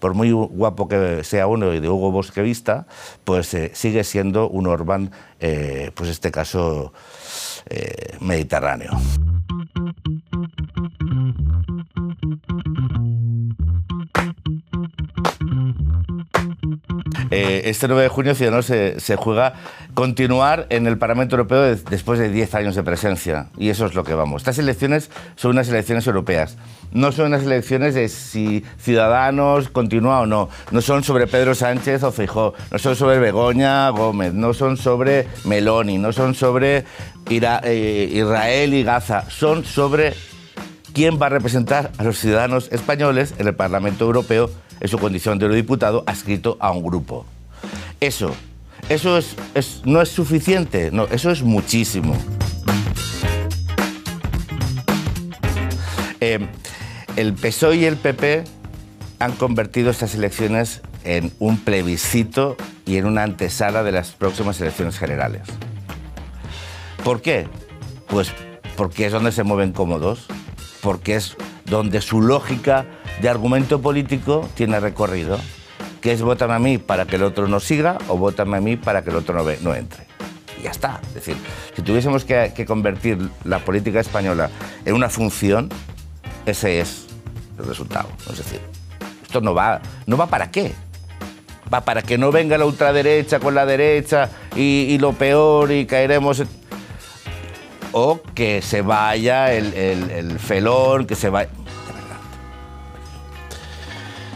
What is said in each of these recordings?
por muy guapo que sea uno y de Hugo Boss que vista, pues sigue siendo un Orbán, pues en este caso, mediterráneo. Este 9 de junio Ciudadanos se juega continuar en el Parlamento Europeo después de 10 años de presencia. Y eso es lo que vamos. Estas elecciones son unas elecciones europeas. No son unas elecciones de si Ciudadanos continúa o no. No son sobre Pedro Sánchez o Feijóo. No son sobre Begoña Gómez. No son sobre Meloni. No son sobre Israel y Gaza. Son sobre quién va a representar a los ciudadanos españoles en el Parlamento Europeo en su condición de eurodiputado adscrito a un grupo. Eso no es suficiente, no, eso es muchísimo. El PSOE y el PP han convertido estas elecciones en un plebiscito y en una antesala de las próximas elecciones generales. ¿Por qué? Pues porque es donde se mueven cómodos, porque es donde su lógica de argumento político tiene recorrido, que es vótame a mí para que el otro no siga o vótame a mí para que el otro no entre. Y ya está. Es decir, si tuviésemos que convertir la política española en una función, ese es el resultado. Es decir, esto no va ¿para qué? Va para que no venga la ultraderecha con la derecha y lo peor y caeremos... O que se vaya el felón, que se vaya...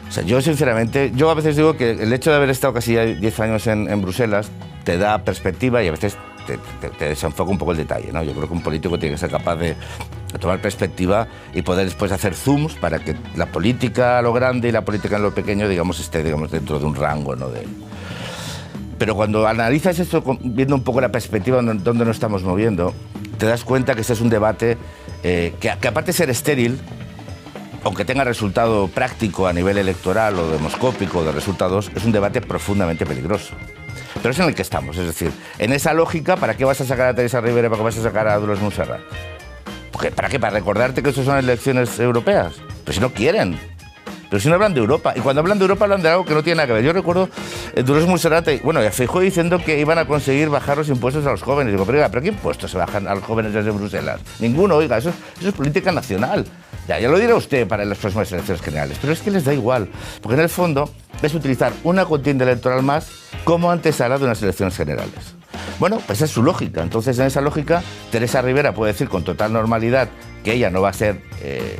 O sea, yo sinceramente, yo a veces digo que el hecho de haber estado casi 10 años en Bruselas te da perspectiva y a veces te desenfoca un poco el detalle, ¿no? Yo creo que un político tiene que ser capaz de tomar perspectiva y poder después hacer zooms para que la política a lo grande y la política en lo pequeño, digamos, esté dentro de un rango, ¿no? Pero cuando analizas esto viendo un poco la perspectiva donde nos estamos moviendo, te das cuenta que este es un debate que aparte de ser estéril, aunque tenga resultado práctico a nivel electoral o demoscópico de resultados, es un debate profundamente peligroso. Pero es en el que estamos, es decir, en esa lógica, ¿para qué vas a sacar a Teresa Rivera, para qué vas a sacar a Dolores Montserrat? ¿Para qué? ¿Para recordarte que estas son elecciones europeas? Pero si no quieren. Pero si no hablan de Europa. Y cuando hablan de Europa hablan de algo que no tiene nada que ver. Yo recuerdo Dolores Montserrat, bueno, y a Feijóo diciendo que iban a conseguir bajar los impuestos a los jóvenes. Digo, pero ¿qué impuestos se bajan a los jóvenes desde Bruselas? Ninguno, oiga, eso es política nacional. Ya lo dirá usted para las próximas elecciones generales. Pero es que les da igual. Porque en el fondo es utilizar una contienda electoral más como antesala de unas elecciones generales. Bueno, pues es su lógica. Entonces, en esa lógica, Teresa Rivera puede decir con total normalidad que ella no va a ser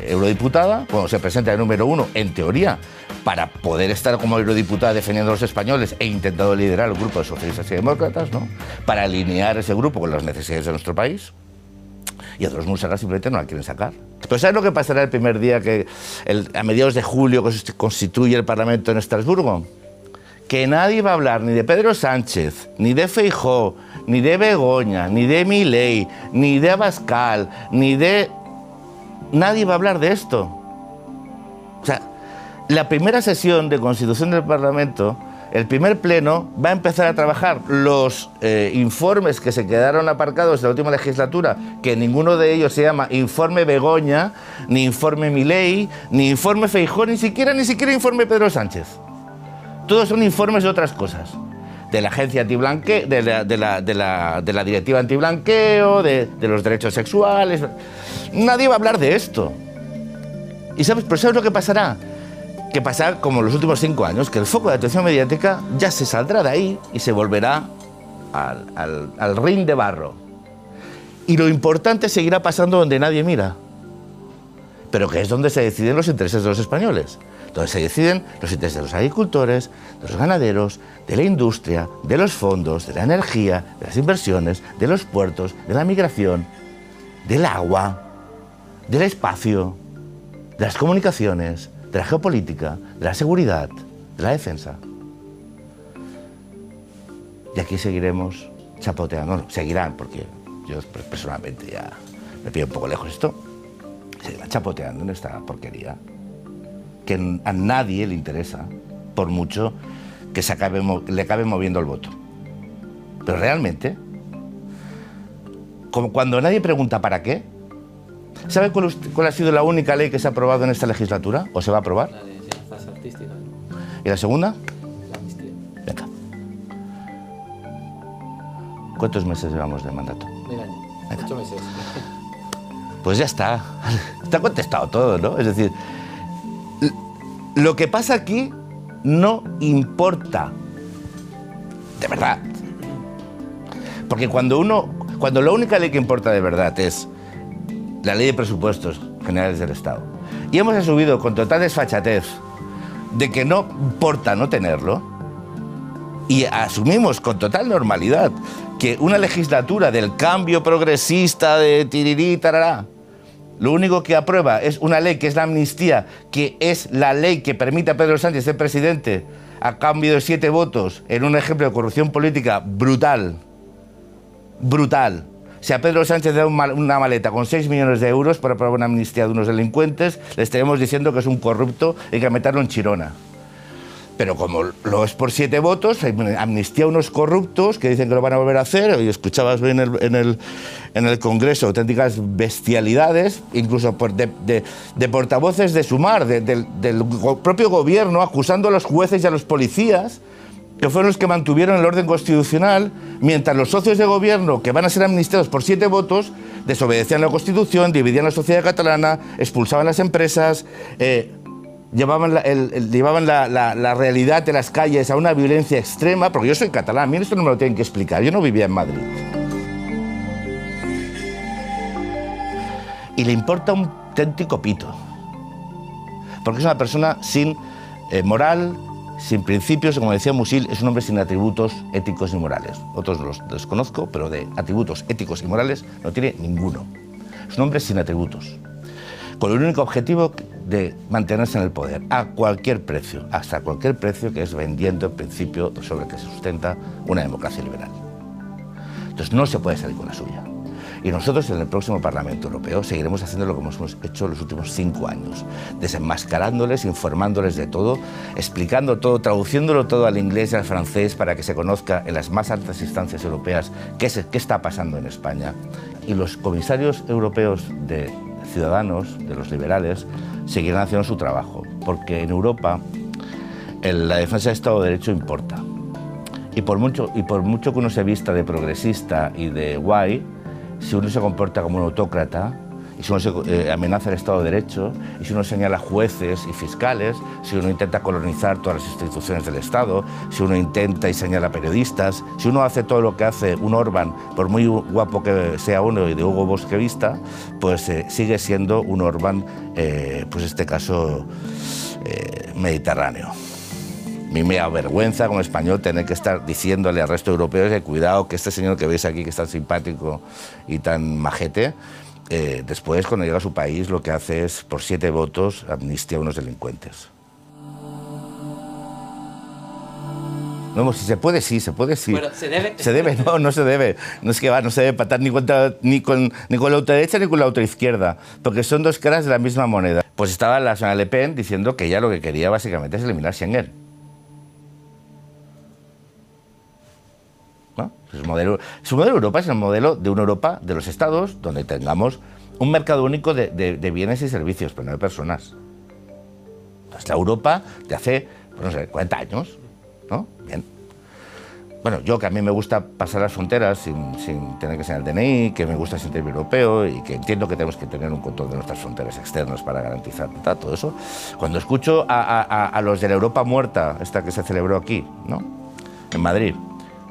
eurodiputada cuando se presenta de número 1, en teoría, para poder estar como eurodiputada defendiendo a los españoles e intentando liderar el grupo de socialistas y demócratas, ¿no? Para alinear ese grupo con las necesidades de nuestro país. Y a Dolores Montserrat simplemente no la quieren sacar. Pero ¿sabes lo que pasará el primer día a mediados de julio que se constituye el Parlamento en Estrasburgo? Que nadie va a hablar ni de Pedro Sánchez, ni de Feijóo, ni de Begoña, ni de Milei, ni de Abascal, ni de... Nadie va a hablar de esto. O sea, la primera sesión de constitución del Parlamento, el primer pleno, va a empezar a trabajar los informes que se quedaron aparcados de la última legislatura, que ninguno de ellos se llama informe Begoña, ni informe Milei, ni informe Feijóo, ni siquiera informe Pedro Sánchez. Todos son informes de otras cosas. De la agencia antiblanqueo, de la directiva antiblanqueo, de los derechos sexuales. Nadie va a hablar de esto. ¿Pero sabes lo que pasará? Que pasará como en los últimos 5 años, que el foco de atención mediática ya se saldrá de ahí y se volverá al ring de barro. Y lo importante seguirá pasando donde nadie mira. Pero que es donde se deciden los intereses de los españoles. Donde se deciden los intereses de los agricultores, de los ganaderos, de la industria, de los fondos, de la energía, de las inversiones, de los puertos, de la migración, del agua, del espacio, de las comunicaciones, de la geopolítica, de la seguridad, de la defensa. Y aquí seguiremos chapoteando. No, seguirán, porque yo personalmente ya me pillo un poco lejos esto. Seguirán chapoteando en esta porquería que a nadie le interesa, por mucho que le acabe moviendo el voto. Pero realmente, como cuando nadie pregunta ¿para qué? ¿Sabe cuál ha sido la única ley que se ha aprobado en esta legislatura? ¿O se va a aprobar? La de enseñanzas artísticas. ¿Y la segunda? La amnistía. Venga. ¿Cuántos meses llevamos de mandato? 1000 años. 8 meses. Pues ya está. Está contestado todo, ¿no? Es decir, lo que pasa aquí no importa. De verdad. Porque cuando la única ley que importa de verdad es la ley de presupuestos generales del Estado, y hemos asumido con total desfachatez de que no importa no tenerlo, y asumimos con total normalidad que una legislatura del cambio progresista de tirirí, tarará, lo único que aprueba es una ley que es la amnistía, que es la ley que permite a Pedro Sánchez ser presidente a cambio de 7 votos en un ejemplo de corrupción política brutal. Brutal. Si a Pedro Sánchez le da una maleta con 6 millones de euros para aprobar una amnistía de unos delincuentes, le estaremos diciendo que es un corrupto y que meterlo en Chirona. Pero como lo es por 7 votos, hay amnistía a unos corruptos que dicen que lo van a volver a hacer, y escuchabas en el Congreso auténticas bestialidades, incluso de portavoces de Sumar, del propio gobierno, acusando a los jueces y a los policías, que fueron los que mantuvieron el orden constitucional, mientras los socios de gobierno, que van a ser amnistiados por 7 votos, desobedecían la Constitución, dividían la sociedad catalana, expulsaban las empresas, llevaban la realidad de las calles a una violencia extrema, porque yo soy catalán, a mí esto no me lo tienen que explicar, yo no vivía en Madrid. Y le importa un auténtico pito, porque es una persona sin moral, sin principios, como decía Musil, es un hombre sin atributos éticos y morales. Otros los desconozco, pero de atributos éticos y morales no tiene ninguno. Es un hombre sin atributos, con el único objetivo de mantenerse en el poder, a cualquier precio, hasta cualquier precio, que es vendiendo el principio sobre el que se sustenta una democracia liberal. Entonces no se puede salir con la suya. Y nosotros en el próximo Parlamento Europeo seguiremos haciendo lo que hemos hecho los últimos 5 años, desenmascarándoles, informándoles de todo, explicando todo, traduciéndolo todo al inglés y al francés para que se conozca en las más altas instancias europeas qué está pasando en España. Y los comisarios europeos de Ciudadanos, de los liberales, seguirán haciendo su trabajo, porque en Europa la defensa del Estado de Derecho importa. Y por mucho que uno se vista de progresista y de guay, si uno se comporta como un autócrata, y si uno amenaza el Estado de Derecho, y si uno señala jueces y fiscales, si uno intenta colonizar todas las instituciones del Estado, si uno intenta y señala periodistas, si uno hace todo lo que hace un Orbán, por muy guapo que sea uno y de Hugo Boss que vista, pues sigue siendo un Orbán, pues en este caso, mediterráneo. A mí me avergüenza como español tener que estar diciéndole al resto de europeos que cuidado, que este señor que veis aquí, que es tan simpático y tan majete, después, cuando llega a su país, lo que hace es, por 7 votos, amnistía a unos delincuentes. No, si se puede, sí, se puede, sí. Bueno, ¿se debe? Se debe, no se debe. No es que no se debe patar ni con la ultraderecha ni con la ultraizquierda, porque son dos caras de la misma moneda. Pues estaba la señora Le Pen diciendo que ella lo que quería básicamente es eliminar Schengen. ¿No? Su modelo de Europa es el modelo de una Europa de los estados donde tengamos un mercado único de bienes y servicios, pero no de personas. Entonces, la Europa de hace, pues no sé, 40 años, ¿no? Bien. Bueno, yo que a mí me gusta pasar las fronteras sin tener que ser el DNI, que me gusta sentirme europeo y que entiendo que tenemos que tener un control de nuestras fronteras externas para garantizar todo eso. Cuando escucho a los de la Europa muerta, esta que se celebró aquí, ¿no? En Madrid,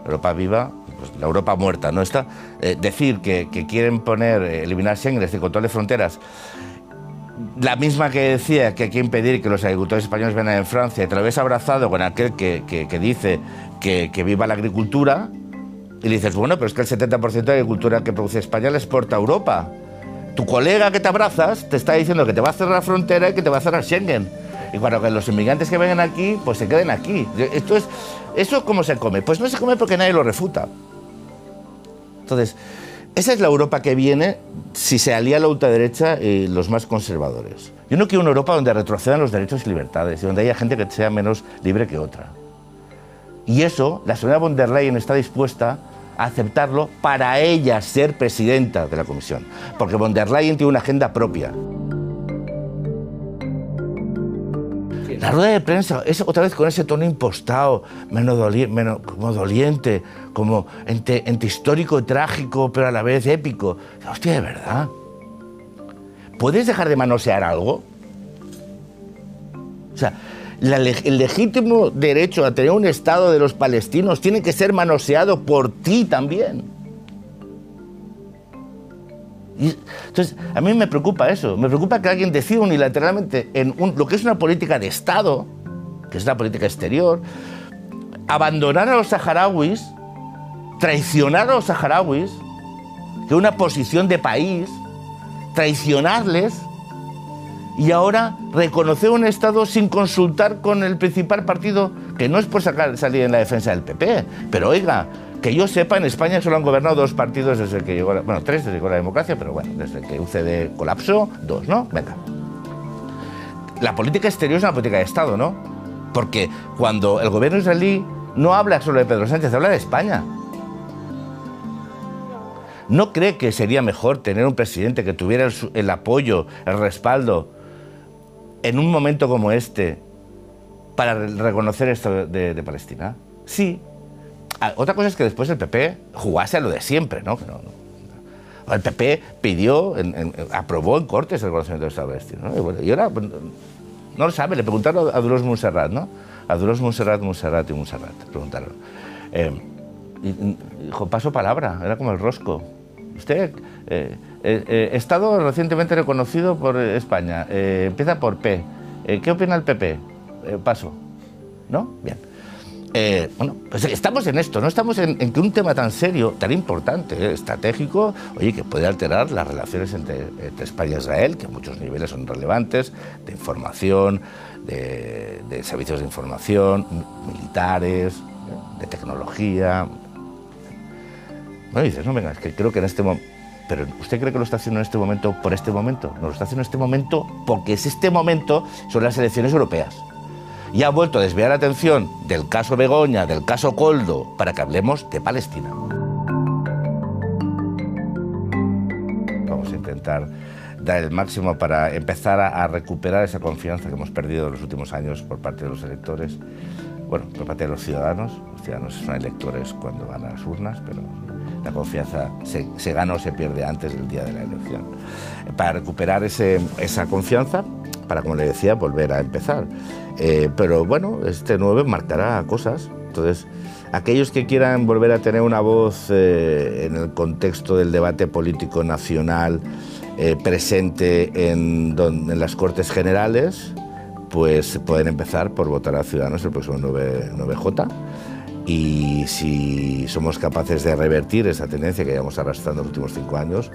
Europa viva, pues la Europa muerta, ¿no? Decir que quieren eliminar Schengen, es decir, control de fronteras, la misma que decía que hay que impedir que los agricultores españoles vengan en Francia, y te lo ves abrazado con aquel que dice que viva la agricultura, y le dices, bueno, pero es que el 70% de la agricultura que produce España la exporta a Europa. Tu colega que te abrazas te está diciendo que te va a cerrar la frontera y que te va a cerrar Schengen. Y para que los inmigrantes que vengan aquí, pues se queden aquí. ¿Eso cómo se come? Pues no se come porque nadie lo refuta. Entonces, esa es la Europa que viene si se alía la ultraderecha y los más conservadores. Yo no quiero una Europa donde retrocedan los derechos y libertades y donde haya gente que sea menos libre que otra. Y eso, la señora von der Leyen está dispuesta a aceptarlo para ella ser presidenta de la Comisión. Porque von der Leyen tiene una agenda propia. La rueda de prensa, es otra vez con ese tono impostado, como doliente, como entre histórico y trágico, pero a la vez épico. Hostia, de verdad. ¿Puedes dejar de manosear algo? O sea, el legítimo derecho a tener un Estado de los palestinos tiene que ser manoseado por ti también. Entonces, a mí me preocupa eso. Me preocupa que alguien decida unilateralmente en lo que es una política de Estado, que es la política exterior, abandonar a los saharauis, traicionar a los saharauis, que es una posición de país, traicionarles y ahora reconocer un Estado sin consultar con el principal partido, que no es por salir en la defensa del PP, pero oiga, que yo sepa, en España solo han gobernado 2 partidos desde que llegó, 3 desde que llegó la democracia, pero bueno, desde que UCD colapsó, 2, ¿no? Venga. La política exterior es una política de Estado, ¿no? Porque cuando el gobierno israelí no habla solo de Pedro Sánchez, habla de España. ¿No cree que sería mejor tener un presidente que tuviera el apoyo, el respaldo, en un momento como este, para reconocer esto de Palestina? Sí. Otra cosa es que después el PP jugase a lo de siempre, ¿no? El PP pidió, aprobó en Cortes el reconocimiento del Estado palestino, ¿no? Y ahora, no lo sabe, le preguntaron a Dolors Montserrat, ¿no? A Dolors Montserrat, preguntaron. Y dijo, paso palabra, era como el rosco. Usted, Estado recientemente reconocido por España, empieza por P. ¿Qué opina el PP? Paso. ¿No? Bien. Bueno, pues estamos en esto, no estamos en que un tema tan serio, tan importante, estratégico, oye, que puede alterar las relaciones entre España e Israel, que a muchos niveles son relevantes, de información, de servicios de información, militares, de tecnología. Bueno, dices, no, venga, es que creo que en este momento... Pero ¿usted cree que lo está haciendo en este momento por este momento? No, lo está haciendo en este momento porque es este momento, son las elecciones europeas. Y ha vuelto a desviar la atención del caso Begoña, del caso Koldo, para que hablemos de Palestina. Vamos a intentar dar el máximo para empezar a recuperar esa confianza que hemos perdido en los últimos años por parte de los electores, bueno, por parte de los ciudadanos. Los ciudadanos son electores cuando van a las urnas, pero la confianza se gana o se pierde antes del día de la elección. Para recuperar esa confianza, para, como le decía, volver a empezar. Pero bueno, este 9 marcará cosas. Entonces, aquellos que quieran volver a tener una voz en el contexto del debate político nacional presente en las Cortes Generales, pues pueden empezar por votar a Ciudadanos el próximo 9J. Y si somos capaces de revertir esa tendencia que llevamos arrastrando los últimos 5 años,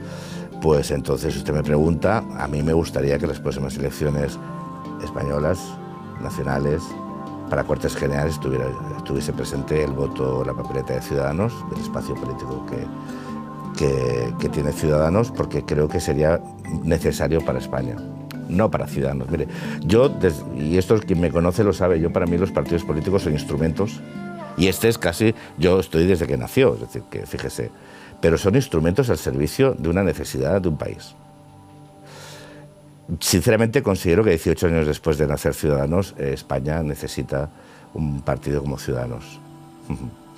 pues entonces, si usted me pregunta, a mí me gustaría que las próximas elecciones españolas, nacionales, para Cortes Generales estuviese presente el voto, la papeleta de Ciudadanos, del espacio político que tiene Ciudadanos, porque creo que sería necesario para España, no para Ciudadanos. Mire, y esto quien me conoce lo sabe, para mí los partidos políticos son instrumentos, y este es casi, yo estoy desde que nació, es decir, que fíjese, pero son instrumentos al servicio de una necesidad de un país. Sinceramente considero que 18 años después de nacer Ciudadanos, España necesita un partido como Ciudadanos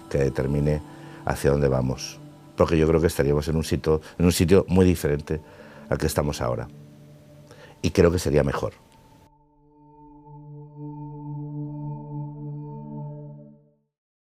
que determine hacia dónde vamos, porque yo creo que estaríamos en un sitio muy diferente al que estamos ahora, y creo que sería mejor.